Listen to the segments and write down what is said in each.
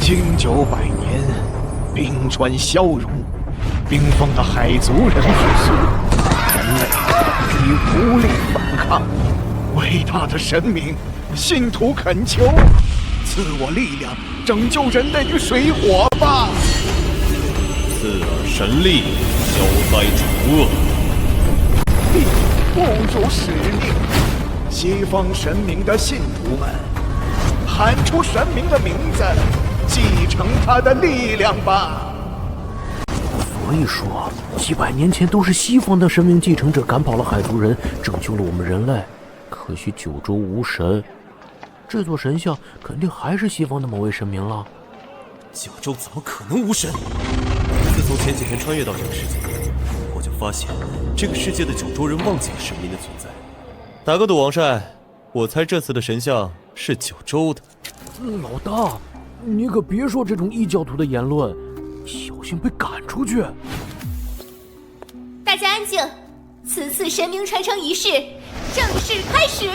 經久百年，冰川消融，冰封的海族人復甦，人類已無力反抗。偉大的神明，信徒懇求，賜我力量，拯救人類於水火吧！賜爾神力，消災除惡。不辱使命，西方神明的信徒們，喊出神明的名字，繼承他的力量吧！所以說，几百年前都是西方的神明继承者趕跑了海族人，拯救了我們人類。可惜九州無神，這座神像肯定還是西方的某位神明了。九州怎麼可能無神？自從前幾天穿越到這個世界，我就發現這個世界的九州人忘記了神明的存在。打個賭，王帥，我猜這次的神像是九州的。老大，你可別說這種異教徒的言論，小心被趕出去。大家安靜，此次神明傳承儀式正式開始。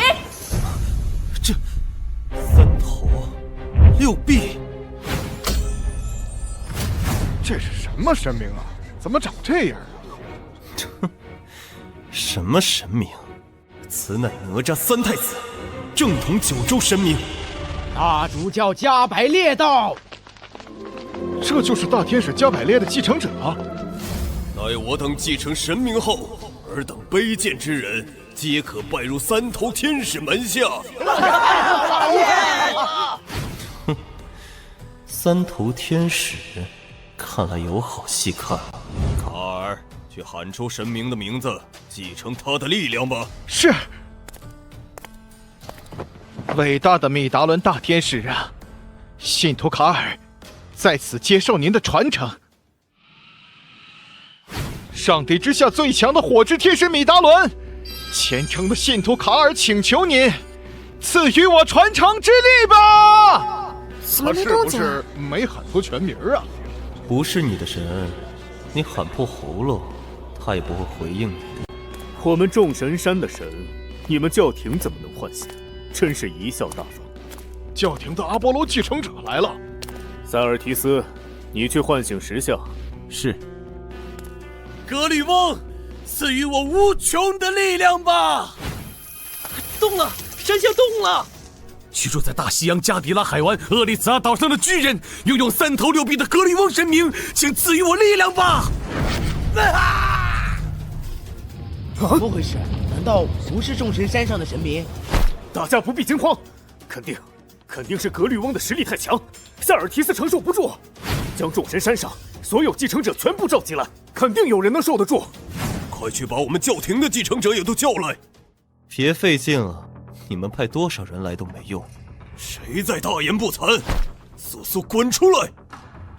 這三頭六臂，這是什麼神明啊？怎麼長這樣啊？什麼神明？此乃哪吒三太子，正統九州神明。大主教加百列到。這就是大天使加百列的繼承者啊！待我等繼承神明後，爾等卑賤之人皆可拜入三頭天使門下。哼，三頭天使，看來有好戏看。卡爾，去喊出神明的名字，继承他的力量吧。是。偉大的密達倫大天使啊，信徒卡爾在此接受您的傳承。上帝之下最強的火之天使密達倫，虔誠的信徒卡爾請求您賜予我傳承之力吧！他是不是沒喊出全名啊？不是你的神，你喊破喉嚨，他也不会回應你。我們众神山的神，你們教廷怎麼能喚醒？真是貽笑大方。教廷的阿波羅繼承者來了。塞尔提斯，你去喚醒石像。是。格吕翁，赐予我無窮的力量吧！動了，神像動了！居住在大西洋加迪拉海灣厄利茨阿島上的巨人，擁有三頭六臂的格吕翁神明，請賜予我力量吧！怎麼回事？難道不是眾神山上的神明？大家不必驚慌，肯定是格呂翁的實力太強，塞爾提斯承受不住。將眾神山上所有繼承者全部召集來，肯定有人能受得住。快去把我們教廷的繼承者也都叫來！別費勁了，你們派多少人來都沒用。誰在大言不慚？速速滾出來！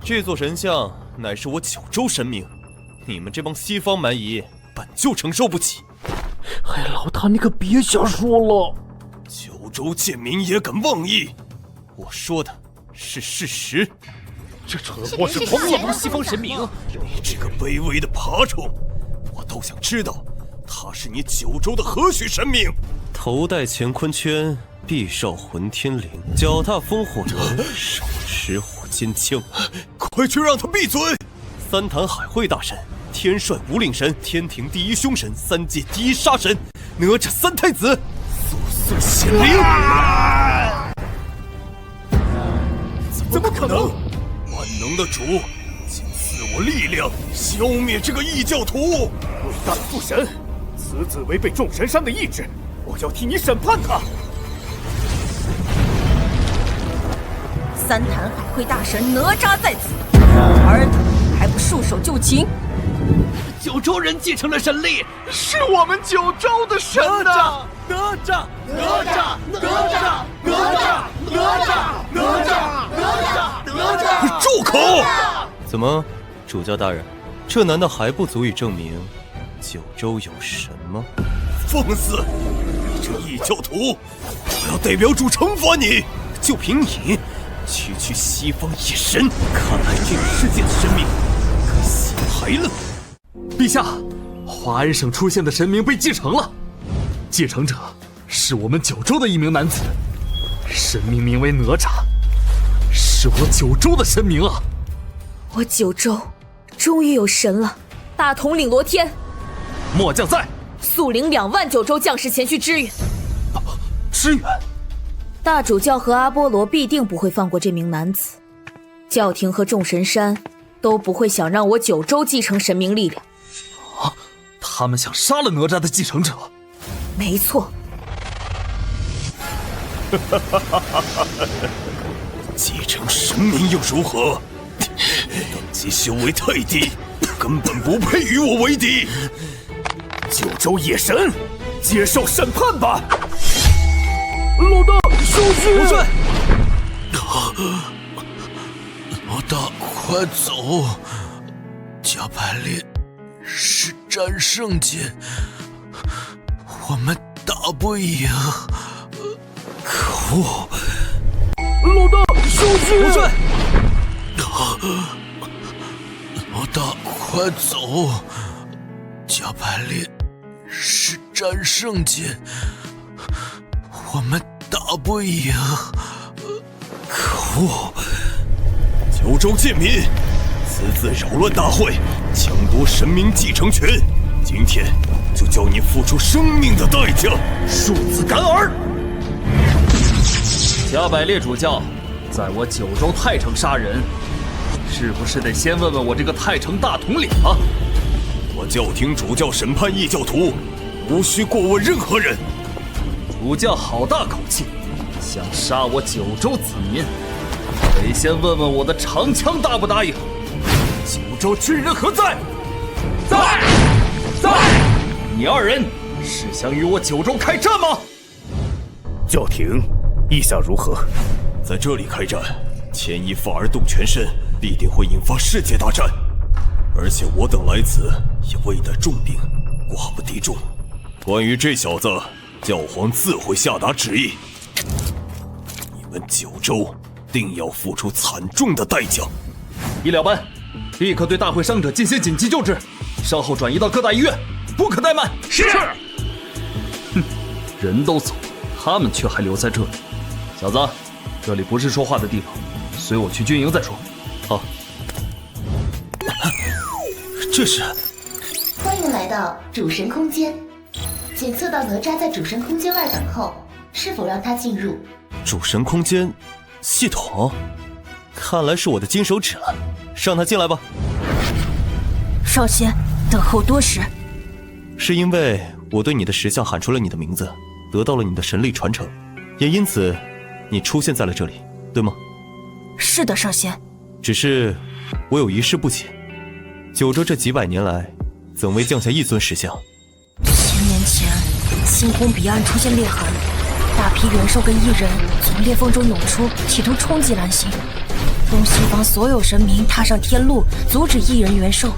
這座神像乃是我九州神明，你們這幫西方蠻夷本就承受不起。哎，老大，你可別瞎說了。九州賤民也敢妄議？我說的是事實。這蠢貨是瘋了吗？西方神明，你這個卑微的爬蟲，我倒想知道，他是你九州的何許神明？头戴乾坤圈，臂少混天绫，脚踏风火轮，手持火尖枪。快去讓他閉嘴！三壇海會大神，天帥五領神，天庭第一兇神，三界第一殺神，哪吒三太子，速速顯靈！怎麼可能？萬能的主，請賜我力量，消滅這個異教徒！偉大的父神，此子違背眾神山的意志，我要替你審判他！三壇海會大神哪吒在此，爾等還不束手就擒？九州人繼承了神力，是我們九州的神啊！哪吒！哪吒！哪吒！哪吒！哪吒！哪吒！哪吒！住口！怎麼，主教大人，這難道還不足以證明九州有神嗎？放肆！你這異教徒，我要代表主懲罰你！就憑你，區區西方野神，看來這個世界的神明可洗牌了。陛下，华安省出現的神明被繼承了，繼承者是我們九州的一名男子，神明名為哪吒，是我九州的神明啊！我九州终于有神了！大统领罗天，末将在，速领2万九州将士前去支援。支援？大主教和阿波罗必定不会放过这名男子，教廷和众神山都不会想让我九州继承神明力量。啊！他们想杀了哪吒的继承者？没错。继承神明又如何？等级修为太低，根本不配与我為敵。九州野神，接受審判吧！老大，收兵！不是。老大，快走！加百列是战勝劍，我們打不贏。可惡！老大，收兵！不是。老大，快走！加百列是戰勝劍，我們打不贏。可惡！九州賤民，私自擾亂大會，搶奪神明繼承權，今天就叫你付出生命的代價！庶子敢爾！加百列主教，在我九州太城殺人，是不是得先問問我這個太城大統領啊？我教廷主教審判異教徒，無需過問任何人。主教好大口氣，想殺我九州子民，得先問問我的長槍答不答應。九州軍人何在？在！你二人是想與我九州開戰嗎？教廷，意下如何？在這裡開戰，牽一髮而動全身，必定會引發世界大戰。而且我等來此也未帶重兵，寡不敵眾。關於這小子，教皇自會下達旨意。你們九州定要付出慘重的代價。醫療班，立刻對大會傷者進行緊急救治，稍後轉移到各大醫院，不可怠慢。是。哼，人都走，他們卻還留在這裡。小子，這裡不是說話的地方，隨我去軍營再說。好。這是。歡迎來到主神空間。檢測到哪吒在主神空間外等候，是否讓他進入？主神空間系統，看來是我的金手指了，讓他進來吧。少仙，等候多時。是因為我對你的石像喊出了你的名字，得到了你的神力傳承，也因此你出現在了這裡，對嗎？是的，少仙。只是我有一事不解，九州這幾百年來，怎未降下一尊石像？1000年前，星空彼岸出現裂痕，大批元獸跟異人從裂縫中湧出，企圖衝擊藍星。東西方所有神明踏上天路，阻止異人元獸。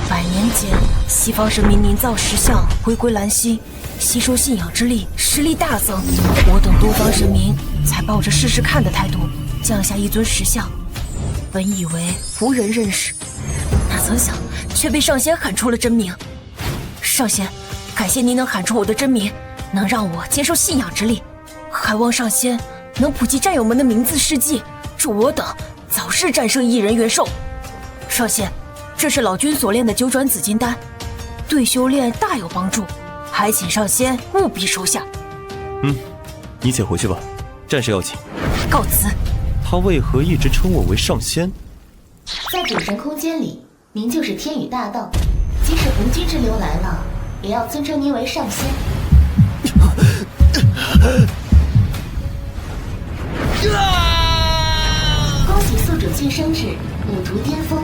100年間，西方神明凝造石像，回歸藍星，吸收信仰之力，實力大增。我等東方神明才抱着試試看的態度，降下一尊石像。本以為無人認識，哪曾想卻被上仙喊出了真名。上仙，感謝您能喊出我的真名，能讓我接受信仰之力，還望上仙能普及戰友們的名字事跡，祝我等早日戰勝異人元獸。上仙，這是老君所煉的9轉紫金丹，對修煉大有幫助，還請上仙務必收下。你且回去吧，戰事要緊。告辭。他為何一直稱我為上仙？在主神空間裡，您就是天宇大道，即使紅軍之流來了，也要尊稱您為上仙。恭喜宿主晉升至5圖巔峰。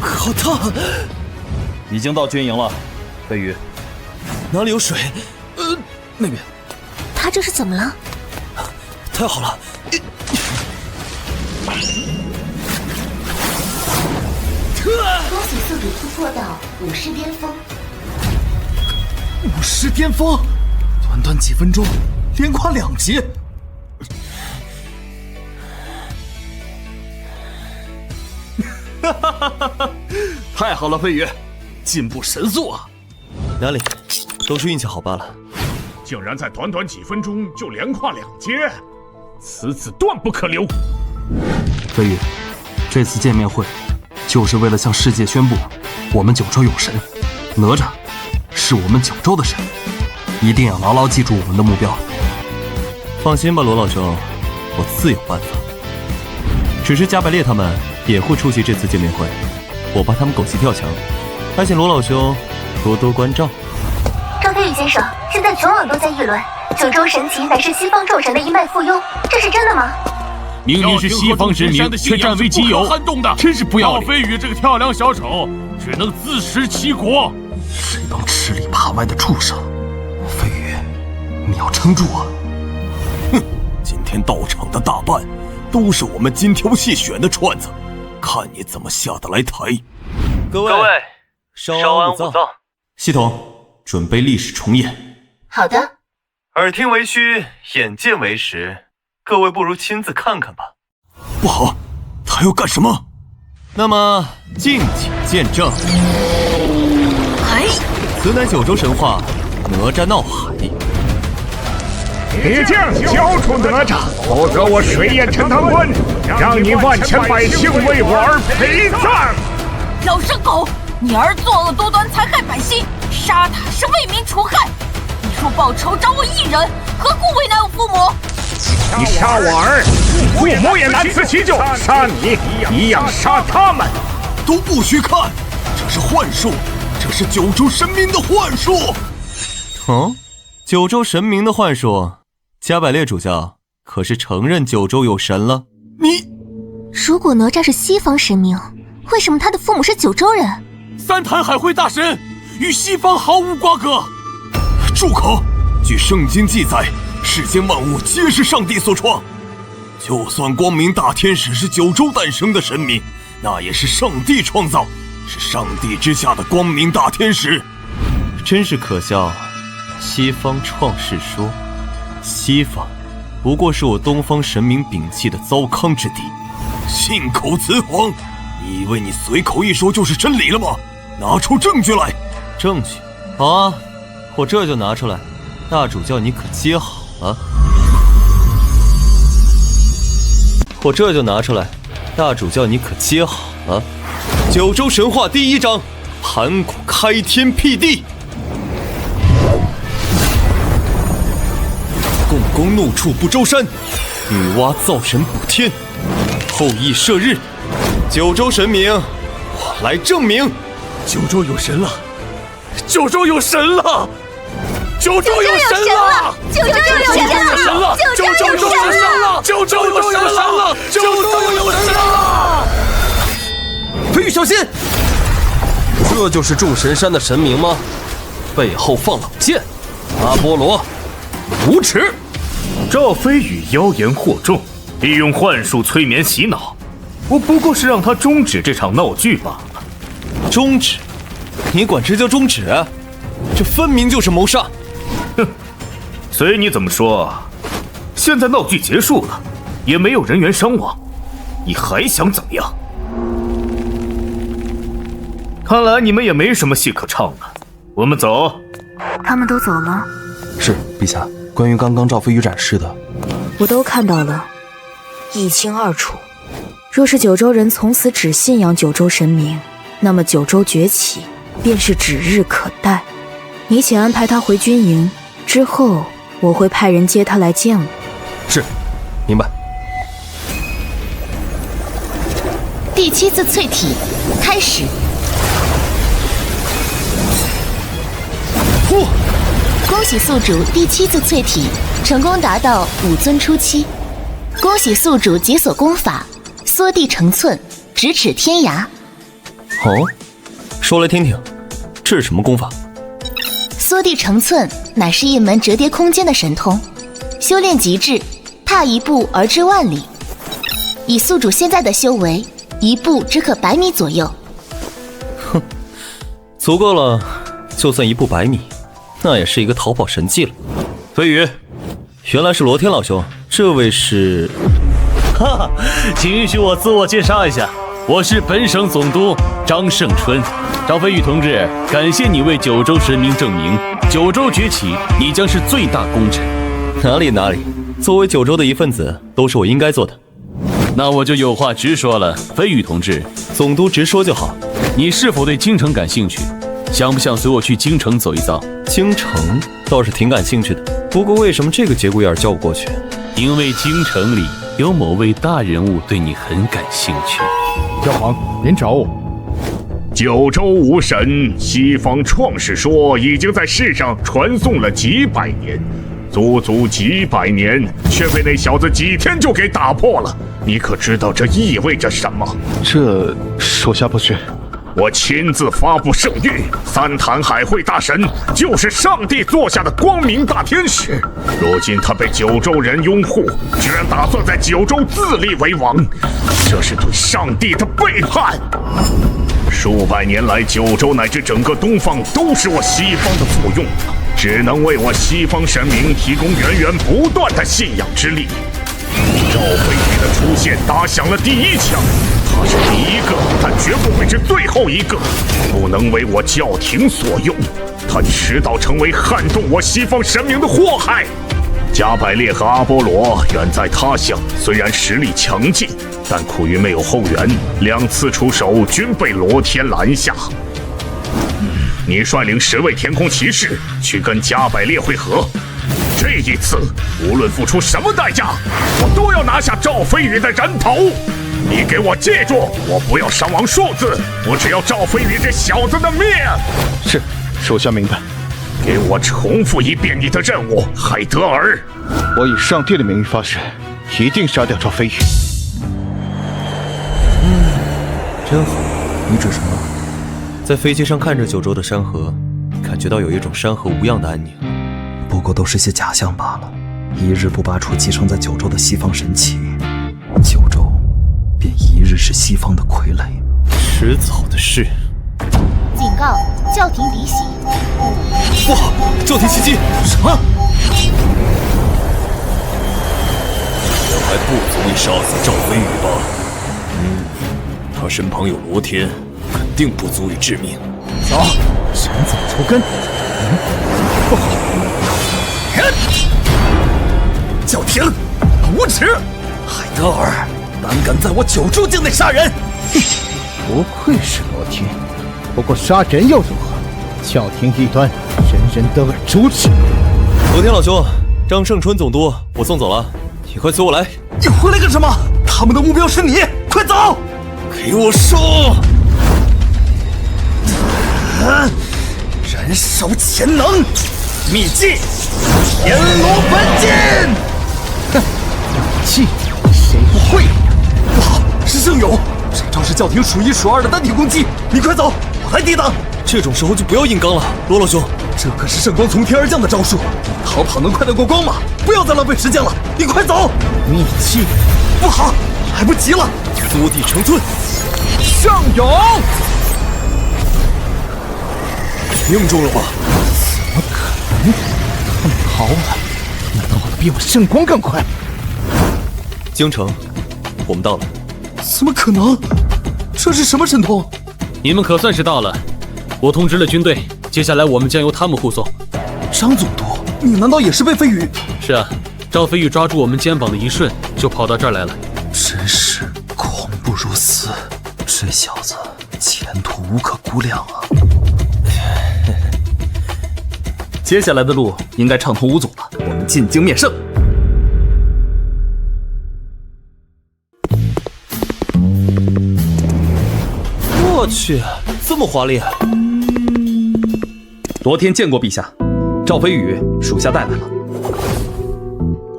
好燙！已經到軍營了，飛羽。哪裡有水？那邊。他這是怎麼了？太好了！恭喜宿主突破到50巔峰。50巔峰，短短幾分鐘，連跨2級。哈哈哈哈！太好了，飛羽，進步神速啊！哪裡，都是運氣好罷了。竟然在短短幾分鐘就連跨2階，此子斷不可留。飞羽，這次見面會就是為了向世界宣布，我們九州有神，哪吒是我們九州的神，一定要牢牢記住我們的目標。放心吧，羅老兄，我自有辦法。只是加百列他们也会出席這次見面會，我怕他們狗急跳牆，還請羅老兄多多關照。張飛宇先生，現在全網都在議論九州神祇乃是西方眾神的一脈附庸，這是真的嗎？明明是西方神明，卻占為己有，真是不要臉！趙飛宇這個跳梁小丑，只能自食其果。這幫吃裡扒外的畜生！飛宇，你要撐住啊！哼，今天到場的大半都是我們精挑細選的串子，看你怎麼下得來台。各位，稍安勿躁。系統，準備歷史重演。好的。耳聽為虛，眼見為實。各位不如親自看看吧。不好，他要幹什麼？那麼敬請見證。此乃九州神話哪吒鬧海。铁匠交出哪吒，否則我水淹陈塘關，讓你萬千百姓為我而陪葬。老牲口，你兒作惡多端，殘害百姓，殺他是為民除害。你若報仇找我一人，何故為難我父母？你殺我兒，父母也難辭其咎；殺你，一樣殺他們。都不許看，這是幻術，這是九州神明的幻術。哦，九州神明的幻術，加百列主教可是承認九州有神了？你，如果哪吒是西方神明，為什麼他的父母是九州人？三壇海會大神與西方毫無瓜葛。住口！據聖經記載，世間萬物皆是上帝所創，就算光明大天使是九州誕生的神明，那也是上帝創造，是上帝之下的光明大天使。真是可笑，西方創世說，西方不過是我東方神明摒棄的糟糠之地，信口雌黃！你以為你隨口一說就是真理了嗎？拿出證據來！證據？好啊，我這就拿出來。大主教，你可接好了。我這就拿出來。大主教，你可接好了。九州神話第1章，盤古開天闢地。共工怒觸不周山，女媧造神補天，后羿射日。九州神明，我來證明，九州有神了！九州有神了！九州有神了！九州有神了！九州有神了！九州有神了！九州有神了！飞羽小心！这就是众神山的神明嗎？背後放冷箭，阿波羅，無恥！趙飛羽妖言惑眾，利用幻術催眠洗腦，我不過是讓他終止這場鬧劇罷了。終止？你管這叫終止？這分明就是謀殺！哼，隨你怎麼說，現在鬧劇結束了，也沒有人員傷亡，你還想怎麼樣？看來你們也沒什麼戲可唱了，我們走。他們都走了。是，陛下。關於剛剛趙飛羽展示的，我都看到了，一清二楚。若是九州人從此只信仰九州神明，那麼九州崛起便是指日可待。你且安排他回軍營，之後我會派人接他來見我。是，明白。第7次淬體開始。恭喜宿主第7次淬體成功達到5尊初期，恭喜宿主解鎖功法縮地成寸，咫尺天涯。哦，說來聽聽，這是什麼功法？縮地成寸乃是一門折疊空間的神通，修煉極致，踏一步而知萬里。以宿主現在的修為，一步只可100米左右。哼，足夠了，就算一步100米。那也是一個逃跑神技了。飛羽，原來是羅天老兄，這位是……哈哈，請允許我自我介紹一下，我是本省總督張勝春。趙飛羽同志，感謝你為九州神明證明，九州崛起，你將是最大功臣。哪裡哪裡，作為九州的一份子，都是我應該做的。那我就有話直說了，飛羽同志，總督直說就好。你是否對京城感興趣？想不想隨我去京城走一遭？京城倒是挺感興趣的，不过为什么这個節骨眼叫我過去？因為京城裡有某位大人物對你很感興趣。教皇，您找我。九州無神，西方創世說已經在世上傳頌了幾百年，足足幾百年，卻被那小子幾天就給打破了。你可知道這意味着什麼？這屬下不知。我親自發布聖諭，三壇海會大神就是上帝座下的光明大天使。如今他被九州人擁護，居然打算在九州自立為王，這是對上帝的背叛。數百年來，九州乃至整個東方都是我西方的附庸，只能為我西方神明提供源源不斷的信仰之力。趙飛羽的出現打響了第一槍，他是第一個，但絕不會是最後一個，不能為我教廷所用。他遲早成為撼動我西方神明的禍害。加百列和阿波羅遠在他鄉，雖然實力強勁，但苦於沒有後援，2次出手均被羅天攔下。你率領10位天空騎士去跟加百列會合，這一次無論付出什麼代價，我都要拿下趙飛羽的人頭。你給我記住，我不要傷亡數字，我只要趙飛羽這小子的命。是，屬下明白。給我重複一遍你的任務，海德爾。我以上帝的名義發誓，一定殺掉趙飛羽。真好。你指什麼？在飛機上看着九州的山河，感覺到有一種山河無恙的安寧。不過都是些假象罷了。一日不拔除寄生在九州的西方神祇，九州便一日是西方的傀儡。遲早的事。警告：教廷敌袭！不好，教廷襲擊！什麼？我還不足以殺死趙飛羽吧？他身旁有羅天，肯定不足以致命。走，斩草除根。不好！教廷，无恥！海德尔，胆敢在我九州境內殺人！不愧是羅天。不過殺人又如何？教廷異端，人人得而誅之。羅天老兄，張勝春總督，我送走了，你快隨我來。你回來幹什麼？他們的目標是你，快走！給我收！燃燒潛能，秘技天羅本劍。哼，秘技誰不會？不好，是聖勇，這招是教廷數1數2的單體攻擊，你快走，我來抵擋。這種時候就不要硬剛了，羅老兄，這可是聖光從天而降的招數，逃跑能快得過光嗎？不要再浪費時間了，你快走！秘技不好，來不及了。缩地成寸，上勇！命中了吧？怎麼可能？他們逃了，難道跑得比我聖光更快？京城，我們到了。怎麼可能？這是什麼神通？你們可算是到了。我通知了軍隊，接下來我們將由他們護送。張總督，你難道也是被飛羽？是啊，趙飛羽抓住我們肩膀的一瞬，就跑到這兒來了。真是恐怖如斯，這小子前途無可估量啊！接下來的路應該暢通無阻了，我們進京面聖。我去，這麼華麗！羅天見過陛下，趙飛羽屬下帶來了。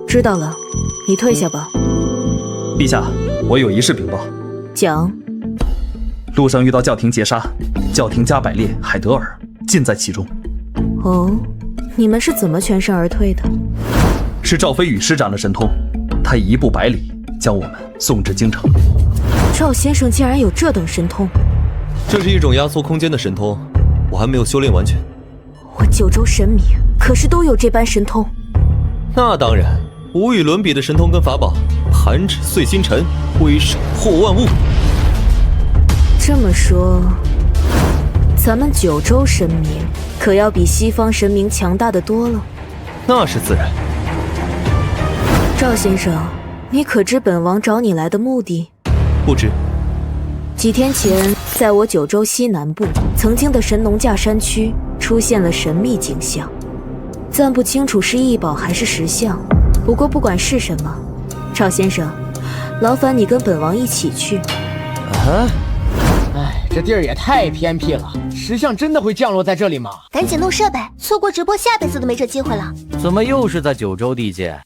知道了，你退下吧。陛下，我有一事稟報。講。路上遇到教廷劫殺，教廷加百列、海德爾盡在其中。哦，你們是怎麼全身而退的？是趙飛羽施展了神通，他以1步100里將我們送至京城。趙先生竟然有這等神通！這是一種壓縮空間的神通，我還沒有修煉完全。我九州神明可是都有這般神通。那當然，無與倫比的神通跟法寶，弹指碎星辰，揮手破萬物。這麼說，咱們九州神明可要比西方神明強大的多了。那是自然。趙先生，你可知本王找你来的目的？不知。几天前，在我九州西南部曾经的神农架山区出现了神秘景象，暂不清楚是异宝还是石像。不过不管是什么，赵先生，劳烦你跟本王一起去。这地儿也太偏僻了，石像真的会降落在这裡吗？赶紧弄设备，错过直播，下辈子都没这机会了。怎么又是在九州地界？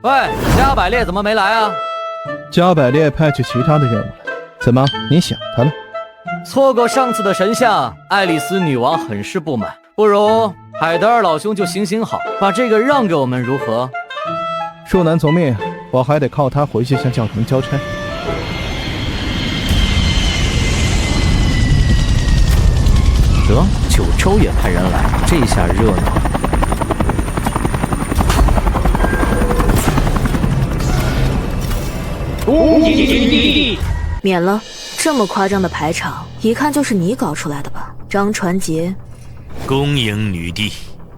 喂，加百列怎么没来啊？加百列派去其他的任务了。怎么，你想他了？错过上次的神像，爱丽丝女王很是不满。不如海德尔老兄就行好，把这个让给我们如何？恕难从命，我还得靠他回去向教廷交差。得，九州也派人来，这下热鬧。恭迎女帝！免了，这么夸张的排场，一看就是你搞出来的吧，张传杰。恭迎女帝，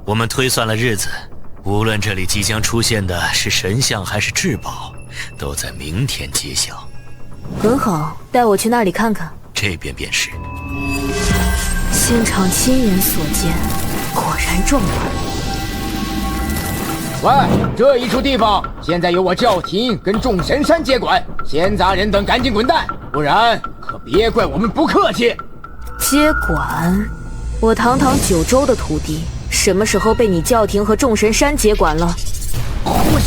我们推算了日子，无论这里即将出現的是神像還是至寶，都在明天揭曉。很好，帶我去那裡看看。這邊便是。現場親眼所見，果然壯觀。喂，這一處地方現在由我教廷跟眾神山接管，閒雜人等趕緊滾蛋，不然可別怪我們不客氣。接管？我堂堂九州的土地，什麼時候被你教廷和眾神山接管了？呼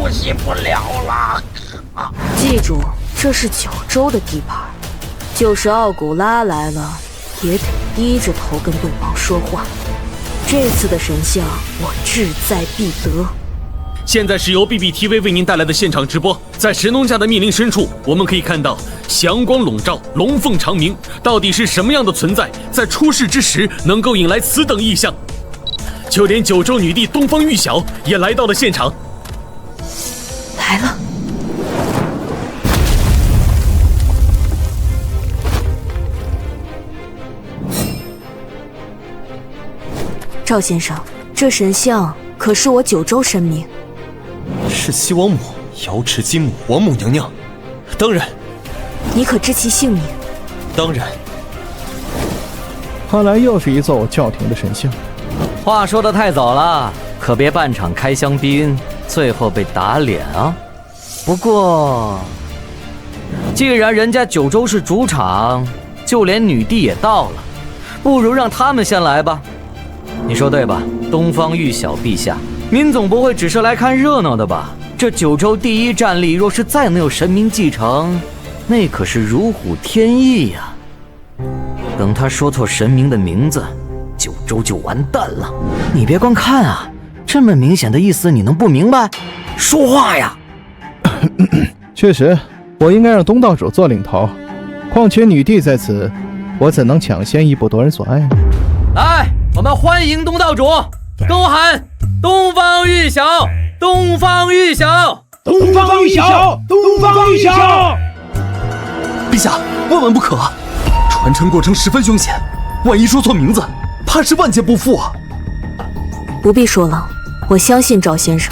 吸不了了。記住，這是九州的地盤，就是奧古拉來了，也得低着頭跟本王說話。這次的神像，我志在必得。現在是由 BBTV 為您帶來的現場直播，在神農架的密林深處，我們可以看到祥光籠罩，龍鳳長鳴，到底是什麼樣的存在，在出世之時能夠引來此等異象？就連九州女帝東方玉曉也來到了現場。來了。趙先生，這神像可是我九州神明。是西王母、瑤池金母、王母娘娘。當然。你可知其姓名？當然。看來又是一座教廷的神像。話說得太早了，可別半場開香檳，最後被打臉啊！不過，既然人家九州是主場，就連女帝也到了，不如讓他們先來吧。你說對吧，東方玉曉陛下？您總不會只是來看熱鬧的吧？這九州第一戰力若是再能有神明繼承，那可是如虎添翼呀！等他說錯神明的名字，九州就完蛋了。你別光看啊，這麼明顯的意思你能不明白？說話呀！確實，我應該讓東道主做領頭。況且女帝在此，我怎能搶先一步奪人所愛呢？來，我們歡迎東道主，跟我喊東方玉曉，東方玉曉，東方玉曉，東方玉曉。陛下，萬萬不可啊！傳承過程十分凶險，萬一說錯名字，怕是萬劫不復啊！不必說了，我相信趙先生。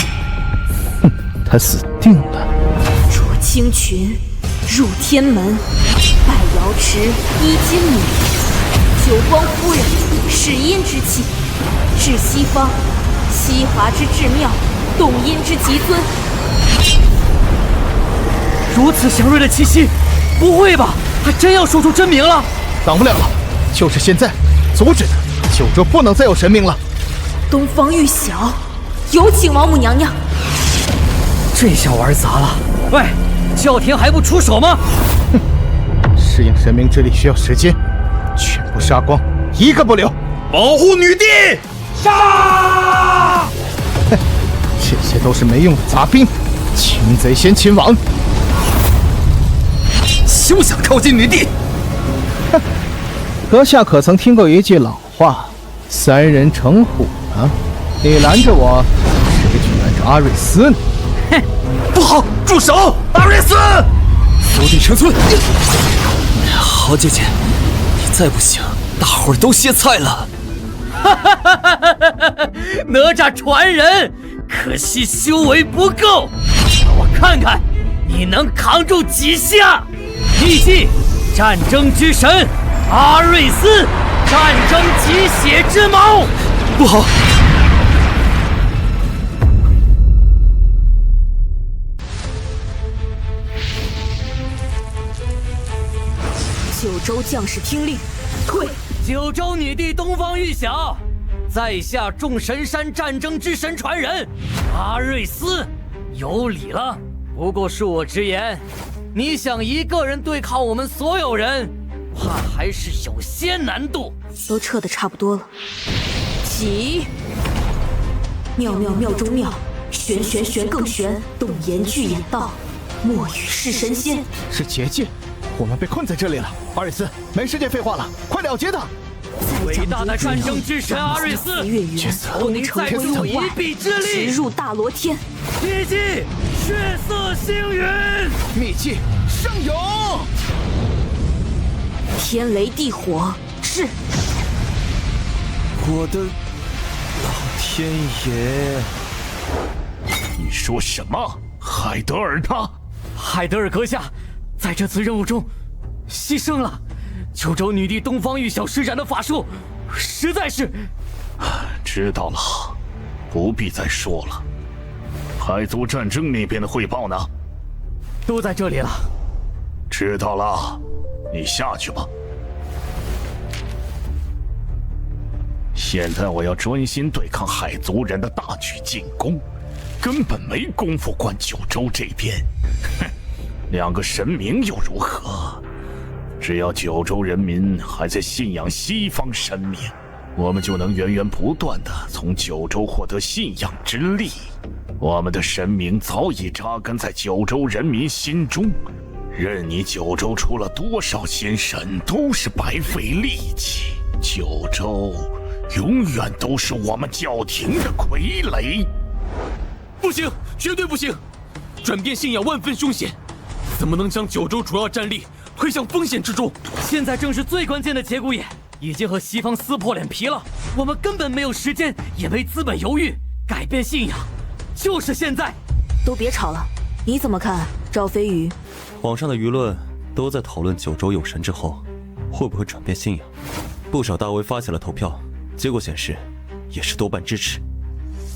哼，他死定了。卓青群，入天門，拜瑤池，依金母，九光夫人，始陰之氣，至西方，西華之至妙，動陰之極尊。如此祥瑞的氣息，不會吧？還真要說出真名了？擋不了了，就是現在，阻止他！九州不能再有神明了。東方玉曉，有請王母娘娘。這下玩砸了！喂，教廷還不出手嗎？哼，適應神明之力需要時間，全部殺光，一個不留。保護女帝！殺！哼，這些都是沒用的雜兵，擒賊先擒王。休想靠近女帝！哼，閣下可曾聽過一句老話：“三人成虎啊！”你攔着我，誰去攔着阿瑞斯呢？哼，不好，住手！阿瑞斯，縮地成寸。好姐姐，你再不行，大伙兒都歇菜了。哈哈哈哈哈！哪吒傳人，可惜修為不夠。让我看看你能扛住几下！立即，战争之神阿瑞斯，战争极血之矛！不好！九州将士听令，退！九州女帝东方玉晓，在下众神山战爭之神传人阿瑞斯，有礼了。不过恕我直言，你想一个人对抗我们所有人，怕还是有些难度。都撤得差不多了，起！妙妙妙中妙，玄玄玄更玄，动言俱言道，莫与是神仙。是结界，我们被困在这里了。阿瑞斯，没时间废话了，快了结他！伟大的战争之神阿瑞斯，求您再助我一臂之力，直入大罗天。秘技血色星云，秘技圣勇，天雷地火是。我的老天爷！你说什么？海德尔他？海德尔阁下在这次任务中牺牲了。九州女帝东方玉晓施展的法术，实在是……知道了，不必再说了。海族战争那边的汇报呢？都在这里了。知道了，你下去吧。现在我要专心对抗海族人的大举进攻，根本没工夫管九州这边。哼，两个神明又如何？只要九州人民还在信仰西方神明，我们就能源源不断地从九州获得信仰之力。我们的神明早已扎根在九州人民心中，任你九州出了多少仙神，都是白费力气。九州永遠都是我們教廷的傀儡。不行，絕對不行！轉變信仰萬分兇險，怎麼能將九州主要戰力推向風險之中？現在正是最關鍵的節骨眼，已經和西方撕破臉皮了，我們根本沒有時間，也沒資本猶豫，改變信仰，就是現在！都別吵了，你怎麼看？趙飛宇，網上的輿論都在討論九州有神之後會不會轉變信仰，不少大 V 發起了投票。結果顯示，也是多半支持。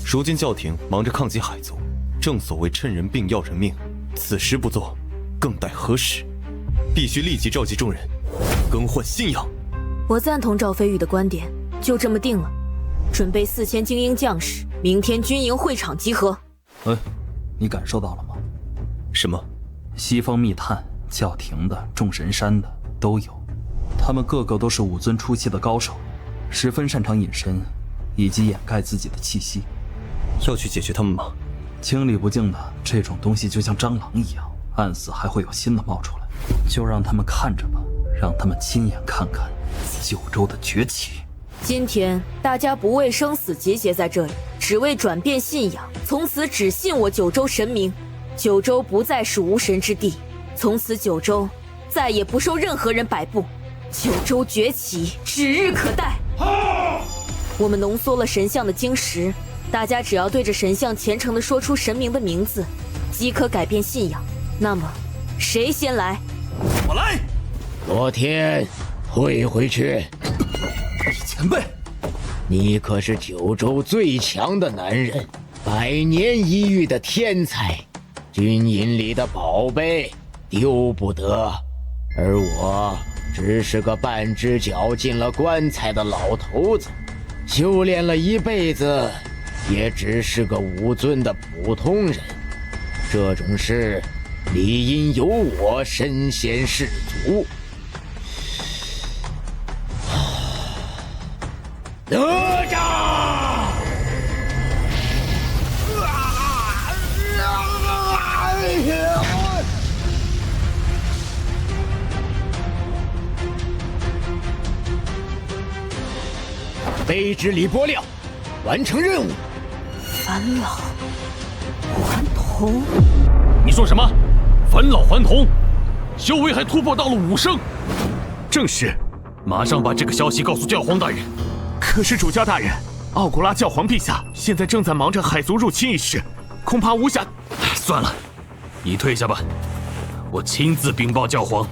如今教廷忙着抗擊海族，正所謂趁人病要人命，此時不做，更待何時？必須立即召集眾人，更換信仰。我贊同趙飛宇的觀點，就這麼定了。準備4000精英將士，明天軍營會場集合。哎，你感受到了嗎？什麼？西方密探、教廷的、眾神山的都有，他們個個都是武尊初期的高手。十分擅長隱身，以及掩蓋自己的氣息。要去解決他們嗎？清理不盡的這種東西就像蟑螂一樣，暗死還會有新的冒出來。就讓他們看着吧，讓他們親眼看看九州的崛起。今天大家不為生死集結在這裡，只為轉變信仰，從此只信我九州神明。九州不再是無神之地，從此九州再也不受任何人擺布。九州崛起指日可待。我們濃縮了神像的晶石，大家只要對着神像虔誠地說出神明的名字，即可改變信仰。那麼，誰先來？我來。羅天，退回去。前輩，你可是九州最強的男人，100年一遇的天才，軍營裡的寶貝丟不得，而我只是個半隻腳進了棺材的老頭子，修煉了一輩子，也只是個武尊的普通人。這種事理應由我身先士卒。哪吒！卑职李波亮，完成任務。返老還童？你說什麼？返老還童？修為還突破到了5聖？正是，馬上把這個消息告訴教皇大人。可是主教大人，奧古拉教皇陛下現在正在忙着海族入侵一事，恐怕無暇。算了，你退下吧，我亲自禀报教皇。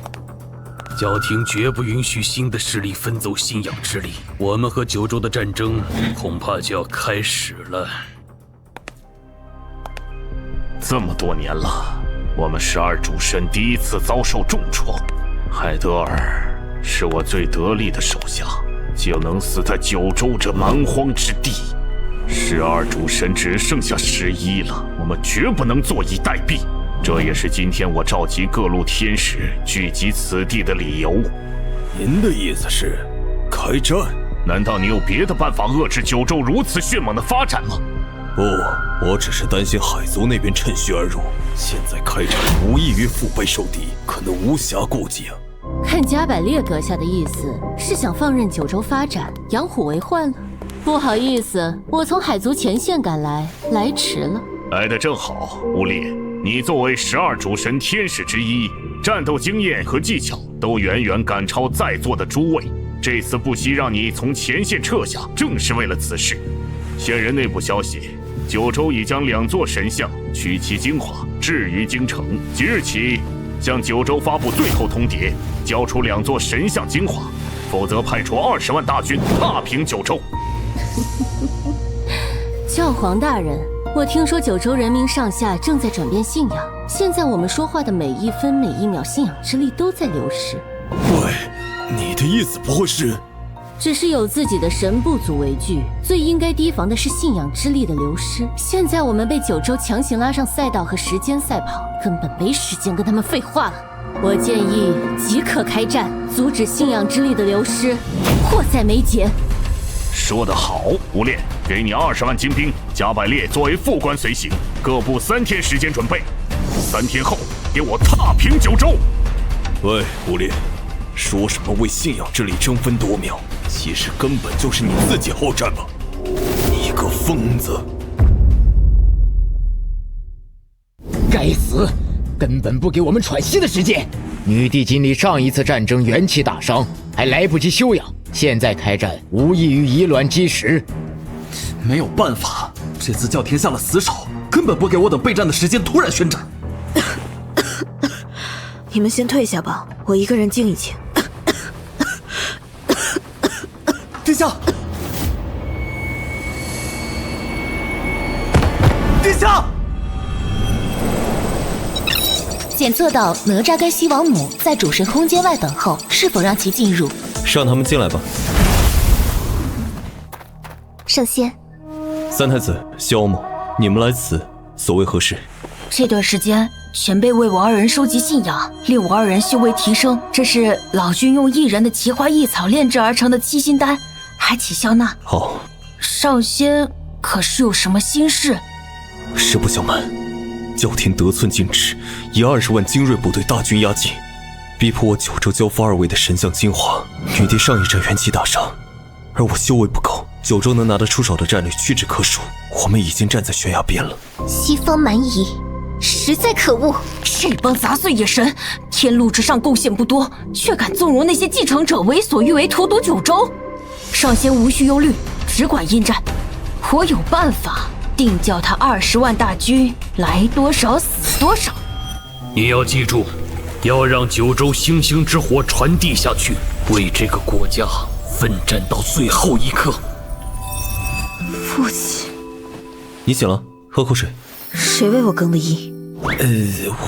教廷绝不允许新的势力分走信仰之力，我们和九州的战爭恐怕就要開始了。這麼多年了，我們12主神第一次遭受重創。海德爾是我最得力的手下，竟能死在九州這蠻荒之地。12主神只剩下11了，我們絕不能坐以待斃。這也是今天我召集各路天使聚集此地的理由。您的意思是開戰？難道你有別的辦法遏制九州如此迅猛的發展嗎？不，我只是擔心海族那邊趁虛而入。現在開戰無異於腹背受敵，可能無暇顧及啊。看加百列閣下的意思，是想放任九州發展，養虎為患了。不好意思，我從海族前線趕來，來遲了。來得正好，烏烈。你作為12主神天使之一，戰鬥經驗和技巧都遠遠趕超在座的諸位。這次不惜讓你從前線撤下，正是為了此事。現人內部消息，九州已將2座神像取其精華置於京城，即日起向九州發布最後通牒，交出2座神像精華，否則派出20萬大軍踏平九州。教皇大人，我聽說九州人民上下正在轉變信仰，現在我們說話的每一分每一秒，信仰之力都在流失。喂，你的意思不會是？只是有自己的神不足為懼，最應該提防的是信仰之力的流失。現在我們被九州強行拉上賽道和時間賽跑，根本沒時間跟他們廢話了。我建議即刻開戰，阻止信仰之力的流失，迫在眉睫。說得好，吳烈，給你20萬精兵，加百列作為副官隨行，各部3天時間準備，3天後給我踏平九州。喂，吳烈，說什麼為信仰之力爭分奪秒，其實根本就是你自己好戰吧？你個瘋子！該死，根本不給我們喘息的時間。女帝經歷上一次戰爭元氣大傷，還來不及休養。現在開戰無異於以卵擊石，沒有辦法，這次教廷下了死手，根本不給我等備戰的時間，突然宣戰。你們先退下吧，我一個人靜一靜。殿下，殿下！检测到哪吒跟西王母在主神空間外等候，是否讓其進入？讓他們進來吧。聖先，三太子、西王母，你們來此所為何事？這段時間，前輩為我2人收集信仰，令我2人修為提升。這是老君用1人的奇花異草煉制而成的七星丹，還請笑納。好。上仙可是有什麼心事？實不相瞞，教廷得寸進尺，以20萬精銳部隊大軍壓境，逼迫我九州交付2位的神像精華。女帝上一戰元氣大傷，而我修為不高，九州能拿得出手的戰力屈指可數。我們已經站在懸崖邊了。西方蠻夷，實在可惡！這幫雜碎野神，天路之上貢獻不多，卻敢縱容那些繼承者為所欲為，荼毒九州。上仙無需憂慮，只管應戰。我有辦法，定叫他20萬大軍來多少死多少。你要記住，要讓九州星星之火傳遞下去，為這個國家奮戰到最後一刻。父親，你醒了，喝口水。誰為我更的衣？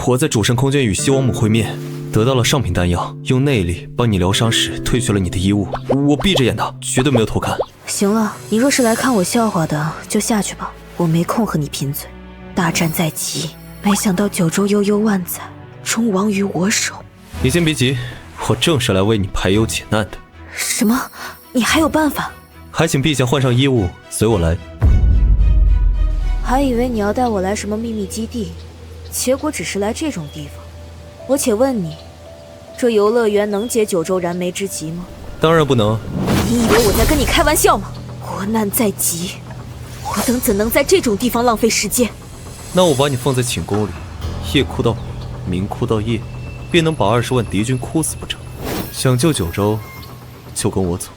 我在主神空間與西王母會面，得到了上品丹藥，用內力幫你療傷時褪去了你的衣物。我閉着眼的，絕對沒有偷看。行了，你若是來看我笑話的，就下去吧，我沒空和你貧嘴。大戰在即，沒想到九州悠悠萬載，終亡於我手。你先別急，我正是來為你排憂解難的。什麼？你還有辦法？還請陛下換上衣物，隨我來。還以為你要帶我來什麼秘密基地，結果只是來這種地方。我且問你，這遊樂園能解九州燃眉之急嗎？當然不能。你以為我在跟你開玩笑嗎？國難在即，我等怎能在這種地方浪費時間？那我把你放在寢宮裡，夜哭到明哭到夜，便能把20萬敵軍哭死不成？想救九州，就跟我走。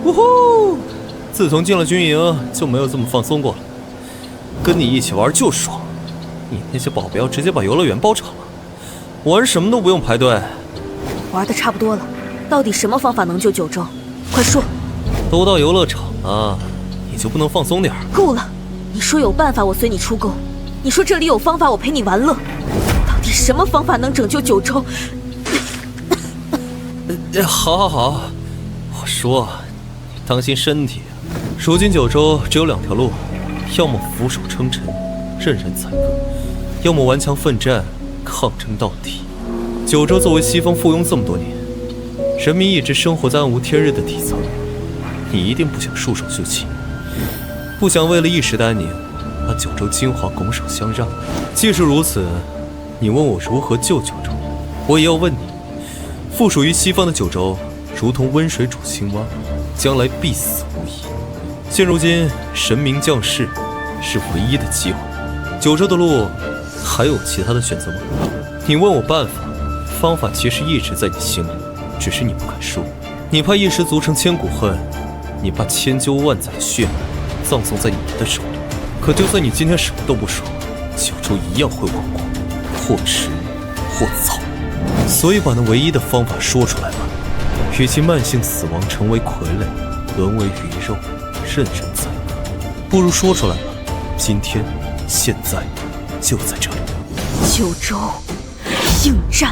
呜呼！自从进了军营，就没有这么放松过了。跟你一起玩就爽，你那些保镖直接把游乐园包场了，玩什么都不用排队。玩的差不多了，到底什么方法能救九州？快说！都到游乐场了，你就不能放松点？够了！你说有办法，我随你出宫；你说这裡有方法，我陪你玩乐。到底什么方法能拯救九州？好，我说，你当心身体。如今九州只有2条路，要麼俯首称臣，任人宰割，要麼顽強奮戰，抗爭到底。九州作為西方附庸這麼多年，人民一直生活在暗無天日的底層，你一定不想束手就擒，不想為了一時的安寧，把九州精華拱手相讓。既是如此，你問我如何救九州，我也要問你，附屬於西方的九州，如同溫水煮青蛙，將來必死無疑。現如今，神明降世是唯一的機會，九州的路還有其他的選擇嗎？你問我辦法，方法其實一直在你心裡，只是你不敢說。你怕一時築成千古恨，你怕千秋萬載的血脈葬送在你的手裡。可就算你今天什麼都不說，九州一樣會亡國，或遲或早。所以把那唯一的方法說出來吧，與其慢性死亡成為傀儡，淪為魚肉，任人宰割，不如說出來吧。今天，現在，就在這裡。九州，應戰！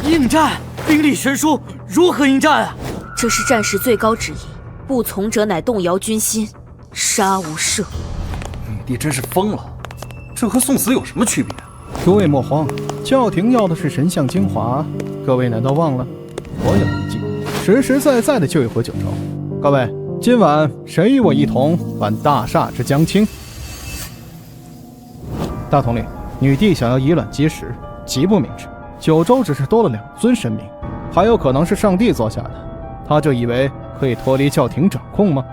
應戰！兵力懸殊，如何應戰啊？這是戰時最高旨意，不從者乃動搖軍心，殺無赦。女帝真是瘋了，這和送死有什麼區別？諸位莫慌，教廷要的是神像精華，各位難道忘了？我有一計，實實在在的救一回九州。各位，今晚誰與我一同挽大廈之將傾？大統領，女帝想要以卵擊石，極不明智。九州只是多了2尊神明，還有可能是上帝座下的，他就以為可以脫離教廷掌控嗎？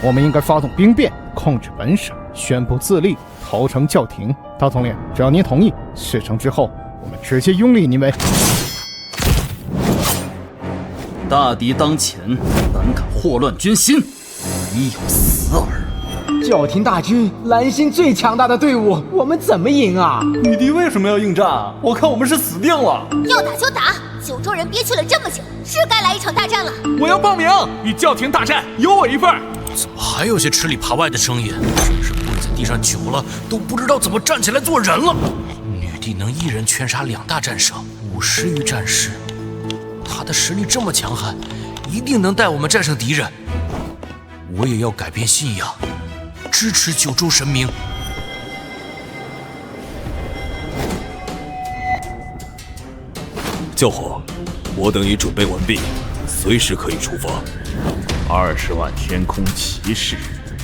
我們應該發動兵變，控制本省，宣布自立，投誠教廷。大統領，只要您同意，事成之後，我們直接擁立您為大敵當前，膽敢禍亂軍心，唯有死耳。教廷大軍，藍星最強大的隊伍，我們怎麼贏啊？女帝為什麼要應戰？我看我們是死定了。要打就打，九州人憋屈了這麼久，是該來一場大戰了。我要報名，與教廷大戰，有我一份。怎麼還有些吃裡扒外的聲音？真是跪在地上久了，都不知道怎麼站起來做人了。女帝能一人圈殺2大戰神，50餘戰士，她的實力這麼強悍，一定能帶我們戰勝敵人。我也要改變信仰，支持九州神明。教皇，我等已準備完畢，隨時可以出發。20萬天空騎士，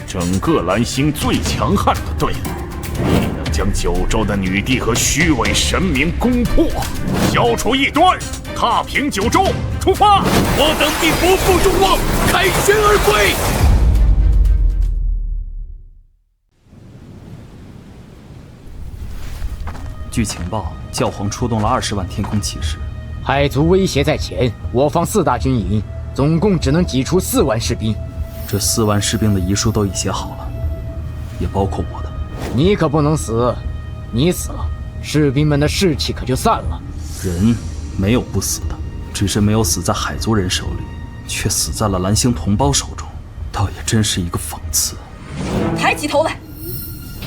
整個藍星最強悍的隊伍，必能將九州的女帝和虛偽神明攻破，消除異端，踏平九州。出發！我等必不負眾望，凱旋而歸。據情報，教皇出動了20萬天空騎士。海族威脅在前，我方4大軍營總共只能擠出4萬士兵。這4萬士兵的遺書都已寫好了，也包括我的。你可不能死，你死了，士兵們的士氣可就散了。人沒有不死的，只是沒有死在海族人手裡，卻死在了藍星同胞手中，倒也真是一個諷刺。抬起頭來，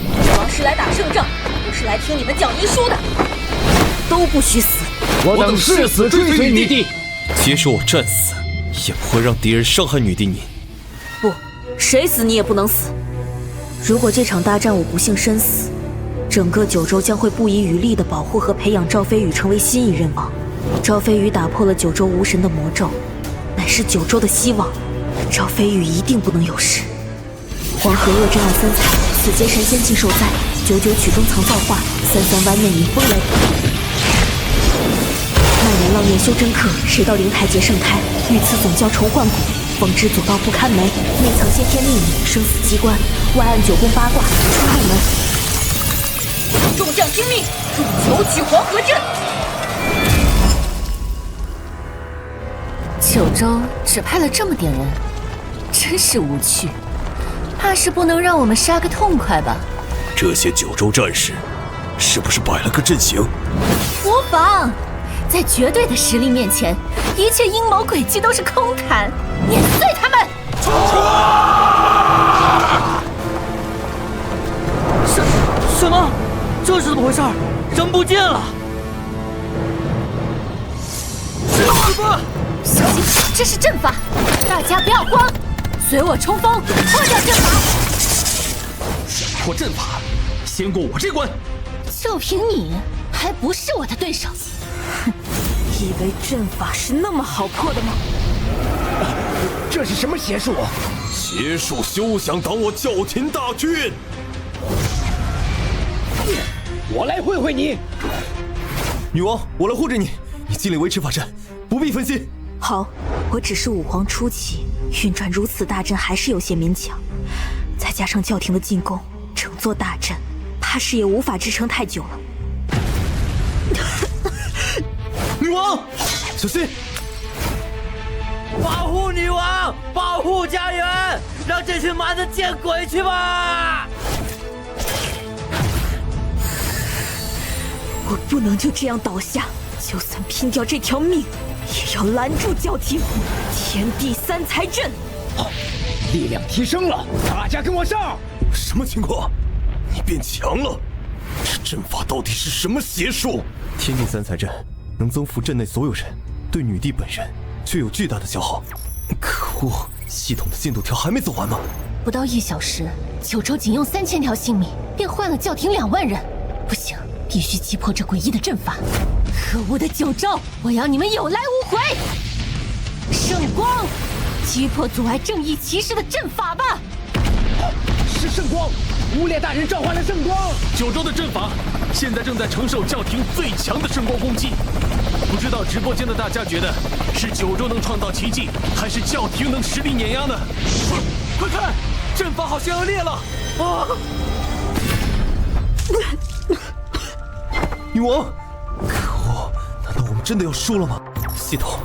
我王是來打勝仗，不是來聽你們講遺書的，都不許死！我等誓死追隨女帝，即使我戰死，也不會讓敵人傷害女帝你。不，誰死你也不能死。如果這場大戰我不幸身死，整個九州將會不遺餘力地保護和培養趙飛羽成為新一任王。趙飛羽打破了九州無神的魔咒，乃是九州的希望。趙飛羽一定不能有事。黃河惡真二三彩，此劫神仙盡受災。99曲中藏造化，33彎面迎風來。萬年浪念修真客，誰道靈台結聖胎，遇刺總教重換骨。風之左道不堪梅，内藏先天秘密，生死机关，外按九宫八卦，出入门。众将听命，入九曲黄河阵。九州只派了这么点人，真是无趣。怕是不能让我们杀个痛快吧？这些九州战士，是不是摆了个阵型？无妨，在绝对的实力面前，一切陰谋诡計都是空談。碾碎他們！什麼？這是怎麼回事？人不見了！小心，這是陣法，大家不要慌，隨我衝鋒，破掉陣法。想破陣法，先過我這關。就憑你，還不是我的對手。哼，以為陣法是那麼好破的嗎？這是什麼邪術？邪術休想擋我教廷大軍！我來會會你。女王，我來護着你，你盡力維持法陣，不必分心。好，我只是武皇初期，運轉如此大陣還是有些勉強，再加上教廷的進攻，整座大陣怕是也無法支撐太久了。女王，小心！保護女王，保護家園，讓這群蠻子見鬼去吧！我不能就這樣倒下，就算拼掉這條命，也要攔住教廷。天地三才陣，力量提升了，大家跟我上！什麼情況？你變強了？這陣法到底是什麼邪術？天地三才陣能增幅陣內所有人，對女帝本人卻有巨大的消耗。可惡，系統的進度條還沒走完嗎？不到1小時，九州僅用3000條性命，便換了教廷2萬人。不行，必須擊破這詭異的陣法。可惡的九州，我要你們有來無回！聖光，擊破阻礙正義騎士的陣法吧！是聖光，烏烈大人召喚了聖光。九州的陣法現在正在承受教廷最強的聖光攻擊。不知道直播間的大家覺得是九州能創造奇蹟，還是教廷能實力碾壓呢？快看，陣法好像要裂了！啊！女王，可惡！難道我們真的要輸了嗎？系統，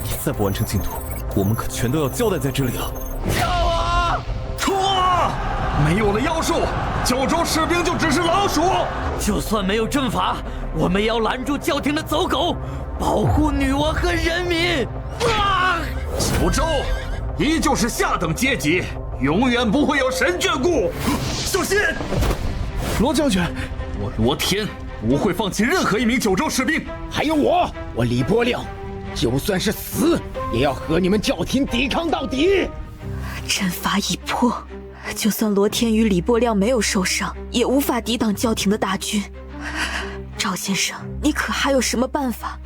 你再不完成進度，我們可全都要交代在這裡了。救我！衝啊！沒有了妖術，九州士兵就只是老鼠。就算沒有陣法，我們也要攔住教廷的走狗，保護女王和人民。啊！九州依舊是下等階級，永遠不會有神眷顧。小心！羅將軍，我羅天不會放棄任何一名九州士兵。還有我李波亮，就算是死，也要和你們教廷抵抗到底。陣法已破，就算羅天與李波亮沒有受傷，也無法抵擋教廷的大軍。趙先生，你可還有什麼辦法？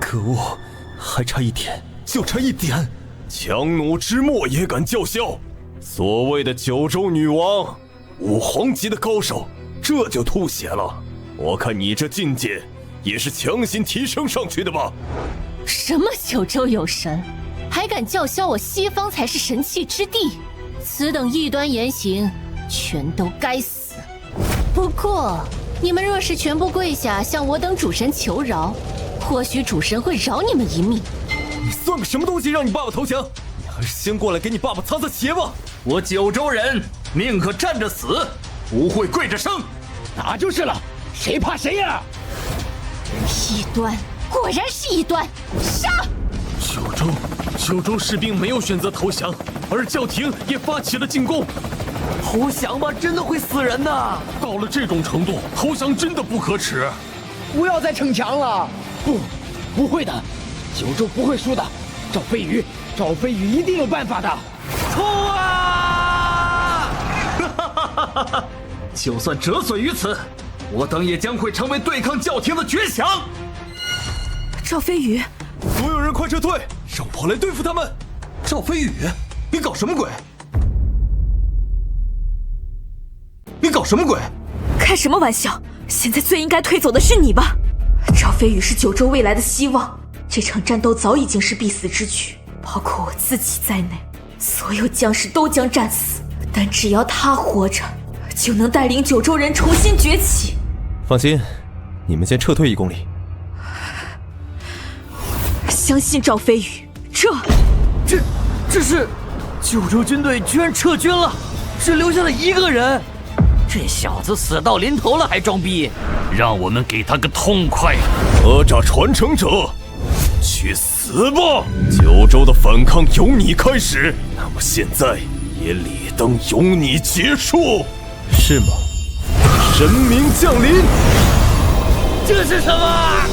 可惡，還差一點，就差一點，強弩之末也敢叫囂！所謂的九州女王，武皇級的高手，這就吐血了。我看你這境界也是強行提升上去的吧？什麼九州有神，還敢叫囂我西方才是神器之地？此等異端言行，全都該死。不過，你們若是全部跪下向我等主神求饒，或許主神會饒你們一命。你算個什麼東西讓你爸爸投降？你還是先過來給你爸爸擦擦鞋吧。我九州人寧可站着死，不會跪着生。打就是了，誰怕誰呀？異端，果然是異端，殺！九州士兵沒有選擇投降，而教廷也發起了進攻。投降吧，真的會死人的。到了這種程度，投降真的不可恥。不要再逞強了。不會的，九州不會輸的。趙飛宇一定有辦法的。衝啊！就算折損於此，我等也將會成為對抗教廷的絕強。趙飛宇，所有人快撤退，讓我來對付他們。趙飛宇，你搞什麼鬼？開什麼玩笑！現在最應該退走的是你吧？趙飛宇是九州未來的希望，這場戰鬥早已經是必死之舉，包括我自己在內。所有将士都將戰死，但只要他活着，就能帶領九州人重新崛起。放心，你們先撤退1公里。相信趙飞宇，这是九州军队居然撤军了，只留下了1个人。这小子死到临头了还装逼，让我们给他个痛快！哪吒傳承者，去死吧！九州的反抗由你開始，那麼現在也理當由你結束，是嗎？神明降臨！這是什麼？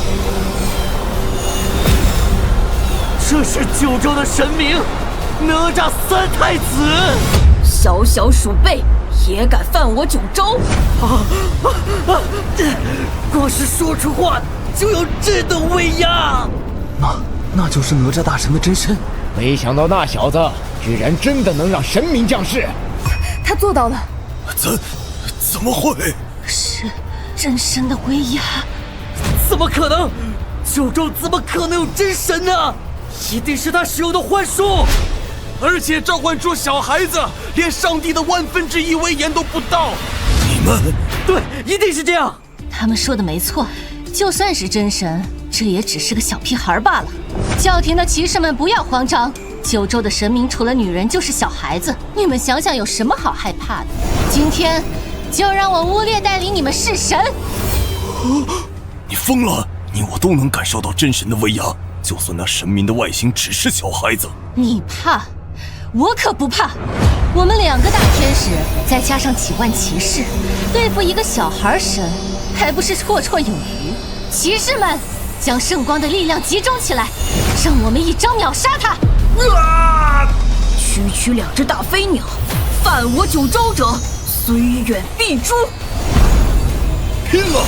這是九州的神明，哪吒3太子。小小鼠輩也敢犯我九州？光是說出話就有這等威壓。那就是哪吒大神的真身。沒想到那小子居然真的能讓神明降世。他做到了。怎麼會？是真神的威壓？怎麼可能？九州怎麼可能有真神呢？一定是他使用的幻術，而且召喚出小孩子，連上帝的1/10威嚴都不到。你們對，一定是這樣。他們說的沒錯，就算是真神，這也只是個小屁孩罷了。教廷的騎士們不要慌張，九州的神明除了女人就是小孩子，你們想想有什麼好害怕的？今天就讓我烏烈帶領你們弒神。你瘋了！你我都能感受到真神的威壓，就算那神明的外形只是小孩子。你怕？我可不怕。我們2個大天使，再加上幾萬騎士，對付一個小孩神，還不是綽綽有餘？騎士們，將聖光的力量集中起來，讓我們一招秒殺他！區區2隻大飛鳥，犯我九州者，雖遠必誅！拼了！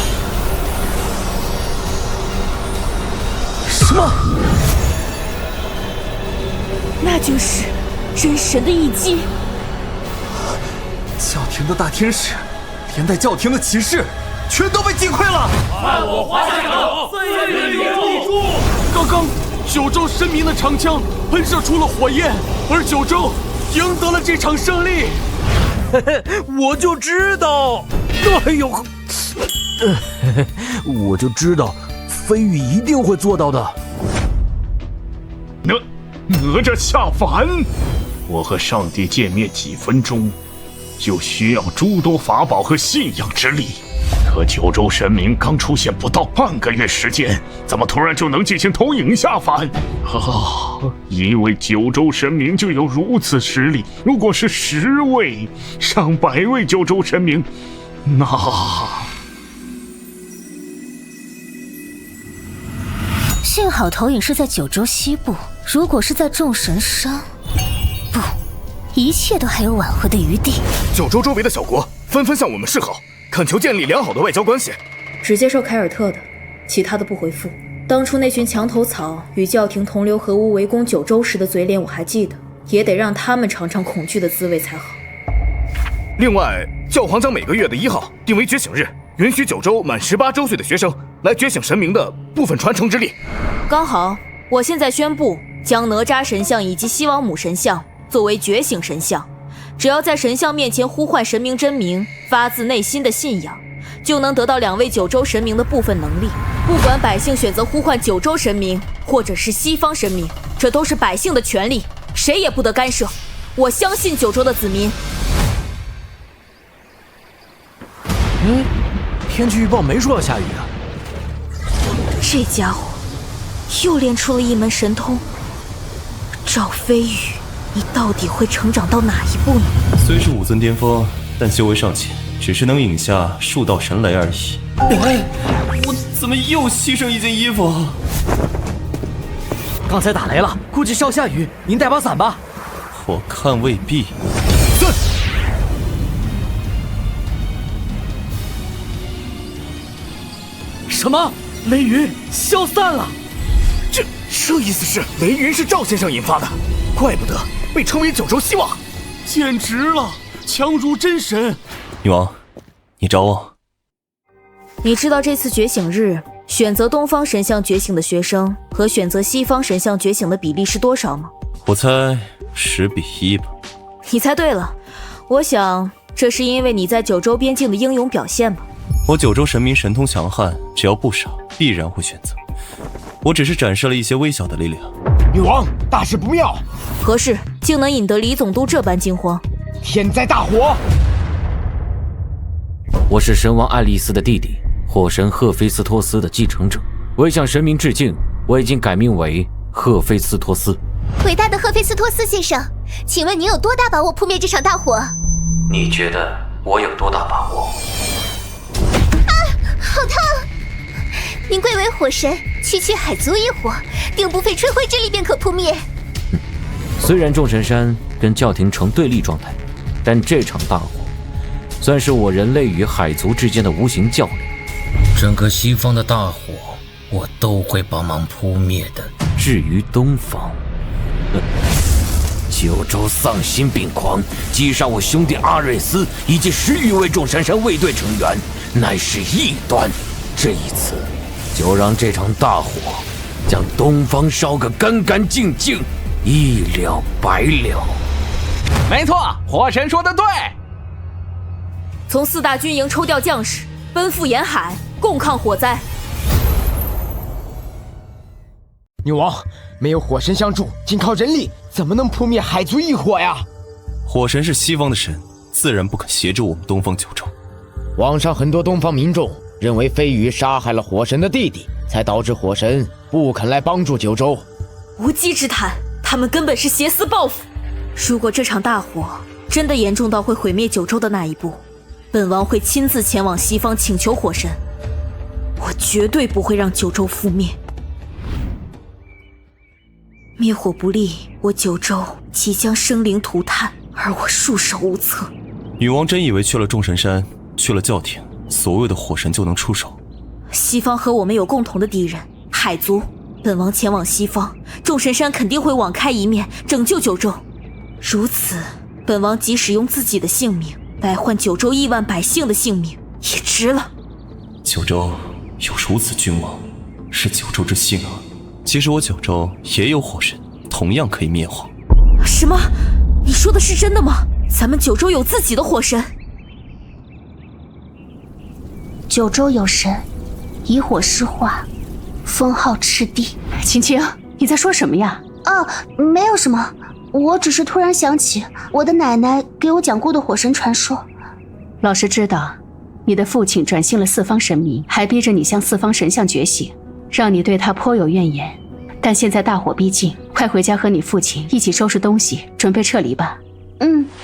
什麼？那就是真神的一擊。教廷的大天使，连帶教廷的騎士，全都被擊潰了。犯我華夏者，雖遠必誅！剛剛九州神明的長槍噴射出了火焰，而九州贏得了這場勝利。我就知道，哎呦，我就知道。飛羽一定會做到的。哪吒下凡，我和上帝見面幾分鐘，就需要諸多法寶和信仰之力。可九州神明剛出現不到半個月時間，怎麼突然就能進行投影下凡？因為九州神明就有如此實力，如果是10位、上百位九州神明，那……幸好投影是在九州西部，如果是在眾神山，不，一切都還有挽回的餘地。九州周圍的小國紛紛向我們示好，懇求建立良好的外交關係。只接受凱爾特的，其他的不回復。當初那群牆頭草與教廷同流合污圍攻九州時的嘴臉我還記得，也得讓他們嘗嘗恐懼的滋味才好。另外，教皇將每個月的1號定為覺醒日，允許九州滿18周歲的學生來覺醒神明的部分傳承之力。剛好，我現在宣布將哪吒神像以及西王母神像作為覺醒神像，只要在神像面前呼喚神明真名，發自內心的信仰，就能得到2位九州神明的部分能力。不管百姓選擇呼喚九州神明，或者是西方神明，這都是百姓的權利，誰也不得干涉。我相信九州的子民。天氣預報沒說要下雨啊。這家伙又練出了一門神通。趙飛宇，你到底會成長到哪一步呢？雖是武尊巔峰，但修為尚淺，只是能引下數道神雷而已。我怎麼又犧牲一件衣服？剛才打雷了，估計是要下雨，您帶把傘吧。我看未必。什麼？雷雲消散了？這意思是雷雲是趙先生引發的，怪不得被稱為九州希望，簡直了，強如真神。女王，你找我。你知道這次覺醒日選擇東方神像覺醒的學生和選擇西方神像覺醒的比例是多少嗎？我猜10-1吧。你猜对了，我想这是因为你在九州边境的英勇表现吧。我九州神明神通强悍，只要不傻，必然会选择。我只是展示了一些微小的力量。女王，大事不妙！何事竟能引得李总督这般惊慌？天灾大火！我是神王爱丽丝的弟弟，火神赫菲斯托斯的继承者。为向神明致敬，我已经改名为赫菲斯托斯。伟大的赫菲斯托斯先生，请问您有多大把握扑灭这场大火？你觉得我有多大把握？啊，好烫！您贵为火神，区海族一火，定不费吹灰之力便可扑灭。虽然众神山跟教廷呈对立状態，但這場大火算是我人類與海族之間的無形較量。整個西方的大火，我都會幫忙撲滅的。至於東方，九州喪心病狂，擊殺我兄弟阿瑞斯以及10餘位眾神山衛隊成員，乃是異端。這一次，就讓這場大火將東方燒個乾乾淨淨，一了百了。沒錯，火神說的對。從4大軍營抽調將士，奔赴沿海，共抗火災。女王，沒有火神相助，僅靠人力，怎麼能撲滅海族一火呀？火神是西方的神，自然不肯協助我們東方九州。網上很多東方民眾認為飛羽殺害了火神的弟弟，才導致火神不肯來幫助九州。無稽之談，他們根本是挾私報復。如果這場大火真的嚴重到會毀滅九州的那一步，本王會親自前往西方請求火神，我絕對不會讓九州覆滅。滅火不利，我九州即將生靈塗炭，而我束手無策。女王真以為去了眾神山，去了教廷，所謂的火神就能出手？西方和我們有共同的敵人，海族。本王前往西方，眾神山肯定會網開一面，拯救九州。如此，本王即使用自己的性命來換九州億萬百姓的性命，也值了。九州有如此君王，是九州之幸啊！其實我九州也有火神，同樣可以滅火。什麼？你說的是真的嗎？咱們九州有自己的火神？九州有神，以火施化，封號赤帝。青青，你在說什麼呀？哦，沒有什麼，我只是突然想起我的奶奶給我講過的火神傳說。老師知道，你的父親轉信了四方神明，還逼着你向四方神像覺醒，讓你對他頗有怨言。但現在大火逼近，快回家和你父親一起收拾東西，準備撤離吧。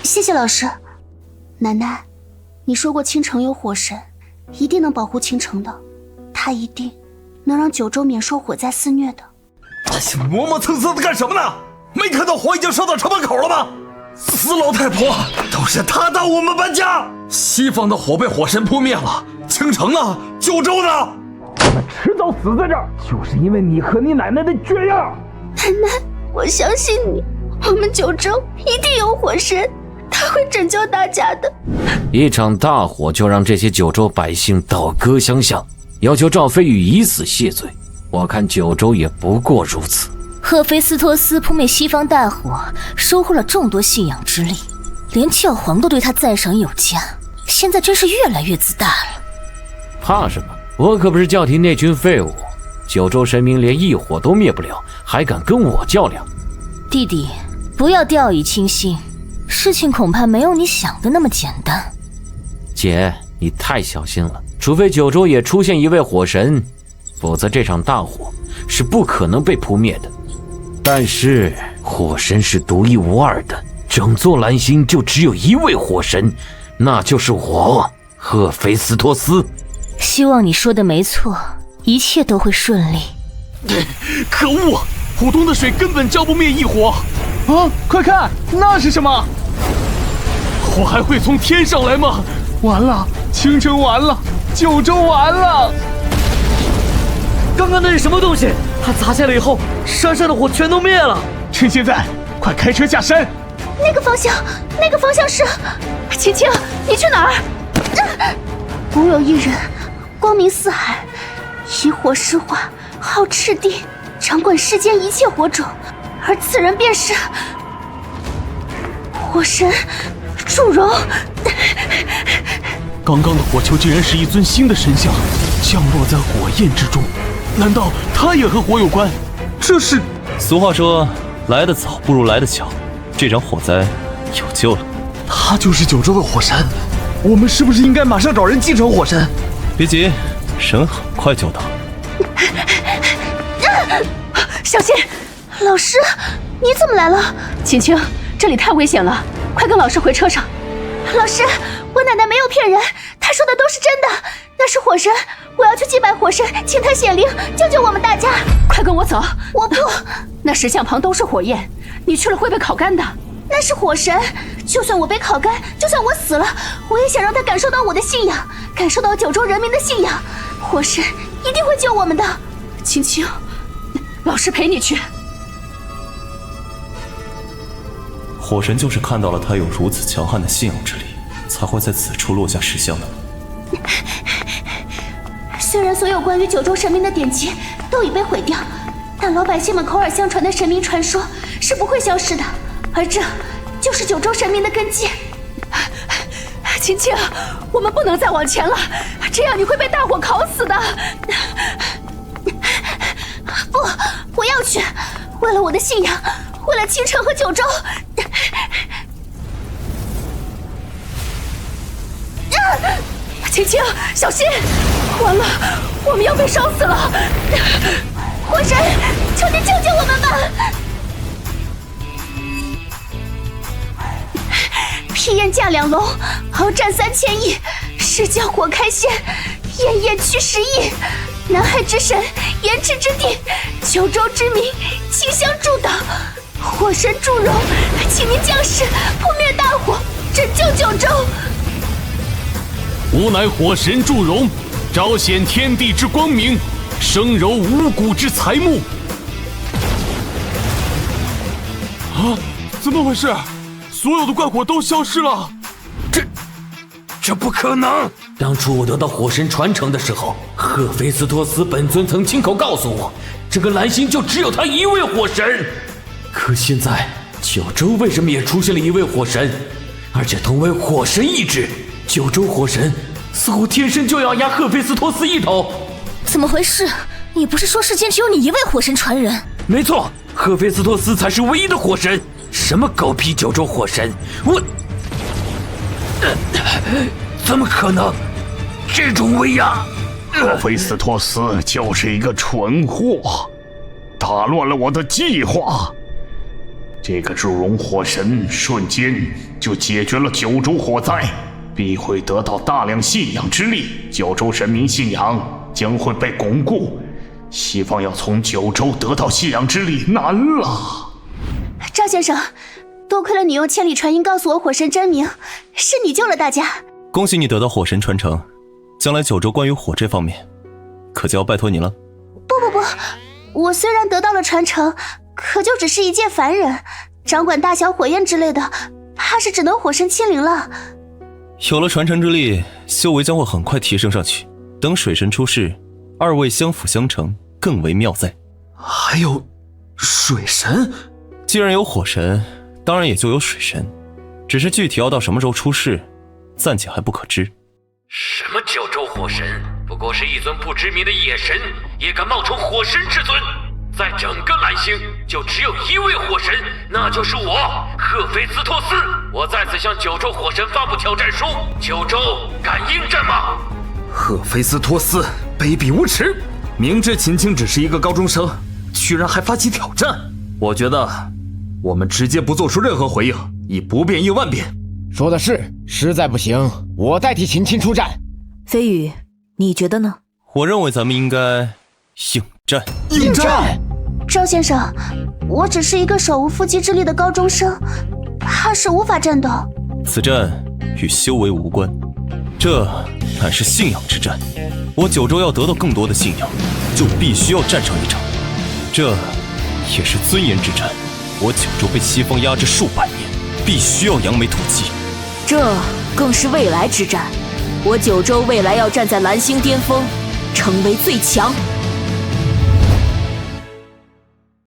謝謝老師。奶奶，你說過青城有火神，一定能保護青城的，他一定能讓九州免受火災肆虐的。磨磨蹭蹭的幹什麼呢？沒看到火已經燒到城門口了嗎？死老太婆，都是她帶我們搬家。西方的火被火神撲滅了，青城呢？九州呢？我們遲早死在這兒，就是因為你和你奶奶的倔樣。奶奶，我相信你，我們九州一定有火神，他會拯救大家的。一場大火就讓這些九州百姓倒戈相向，要求趙飛羽以死謝罪。我看九州也不過如此。赫菲斯托斯撲滅西方大火，收穫了眾多信仰之力，連教皇都對他讚賞有加，現在真是越來越自大了。怕什麼？我可不是教廷那群廢物，九州神明連一火都滅不了，還敢跟我較量？弟弟，不要掉以輕心，事情恐怕沒有你想的那麼簡單。姐，你太小心了，除非九州也出現一位火神，否則這場大火是不可能被撲滅的。但是火神是獨一無二的，整座藍星就只有一位火神，那就是我，赫菲斯托斯。希望你說的沒錯，一切都會順利。可惡，普通的水根本澆不滅異火。啊，快看，那是什麼？火還會從天上來嗎？完了，青城完了，九州完了。剛剛那是什麼東西？它砸下來以後，山上的火全都滅了。趁現在，快開車下山。那個方向是……青青，你去哪兒？吾有一人，光明四海，以火施化，號赤帝，掌管世間一切火種，而此人便是火神祝融。刚刚的火球竟然是一尊新的神像，降落在火焰之中，难道他也和火有关？这是……俗话说，来得早不如来得巧，这场火災有救了。他就是九州的火神，我们是不是應該馬上找人繼承火神？別急，神很快就到。小心！老師，你怎麼來了？青青，這裡太危險了，快跟老師回車上。老師，我奶奶沒有騙人，她說的都是真的，那是火神，我要去祭拜火神，請他顯靈，救救我們大家。快跟我走！我不，那石像旁都是火焰，你去了會被烤乾的。那是火神，就算我被烤乾，就算我死了，我也想讓他感受到我的信仰，感受到九州人民的信仰。火神一定會救我們的。青青，老師陪你去。火神就是看到了他有如此強悍的信仰之力，才會在此處落下石像的。雖然所有關於九州神明的典籍都已被毀掉，但老百姓們口耳相傳的神明傳說是不會消失的，而這就是九州神明的根基。青青，我們不能再往前了，這樣你會被大火烤死的。不，我要去，為了我的信仰，為了青城和九州。青青，小心！完了，我們要被燒死了！火神，求你救救我們吧！劈焰架2龍，鏖戰3000億，石教火開先，炎炎驅10億。南海之神，炎赤之地，九州之民，請相助禱。火神祝融，請您降世，撲滅大火，拯救九州。吾乃火神祝融，彰顯天地之光明，生柔五穀之材木。啊，怎麼回事？所有的怪火都消失了。這不可能！當初我得到火神傳承的時候，赫菲斯托斯本尊曾親口告訴我，這個藍星就只有他一位火神。可現在九州為什麼也出現了一位火神，而且同為火神意志？九州火神似乎天生就要壓赫菲斯托斯一頭。怎麼回事？你不是說世間只有你一位火神傳人？沒錯，赫菲斯托斯才是唯一的火神。什麼狗屁九州火神，我怎麼可能？這種威壓！赫菲斯托斯就是一個蠢貨，打亂了我的計劃。這個祝融火神瞬間就解決了九州火災，必會得到大量信仰之力，九州神明信仰將會被鞏固。西方要從九州得到信仰之力難了。趙先生，多虧了你用千里傳音告訴我火神真名，是你救了大家。恭喜你得到火神傳承，將來九州關於火這方面，可就要拜託你了。不，我雖然得到了傳承，可就只是一介凡人，掌管大小火焰之類的，怕是只能火神親臨了。有了傳承之力，修為將會很快提升上去。等水神出世，二位相輔相成，更為妙哉。還有水神？既然有火神，當然也就有水神，只是具體要到什麼時候出世，暫且還不可知。什麼九州火神，不過是一尊不知名的野神，也敢冒充火神之尊。在整個藍星，就只有一位火神，那就是我，赫菲斯托斯。我在此向九州火神發布挑戰書，九州敢應戰嗎？赫菲斯托斯，卑鄙無恥！明知秦青只是一個高中生，居然還發起挑戰。我覺得我們直接不做出任何回應，以不變應萬變。說的是，實在不行，我代替秦青出戰。飛羽，你覺得呢？我認為咱們應該應戰。應戰！趙先生，我只是一個手無縛雞之力的高中生，怕是無法戰鬥。此戰與修為無關，這乃是信仰之戰。我九州要得到更多的信仰，就必須要戰上一場。這也是尊嚴之戰。我九州被西方壓制數百年，必須要揚眉吐氣。這更是未來之戰。我九州未來要站在藍星巔峰，成為最強。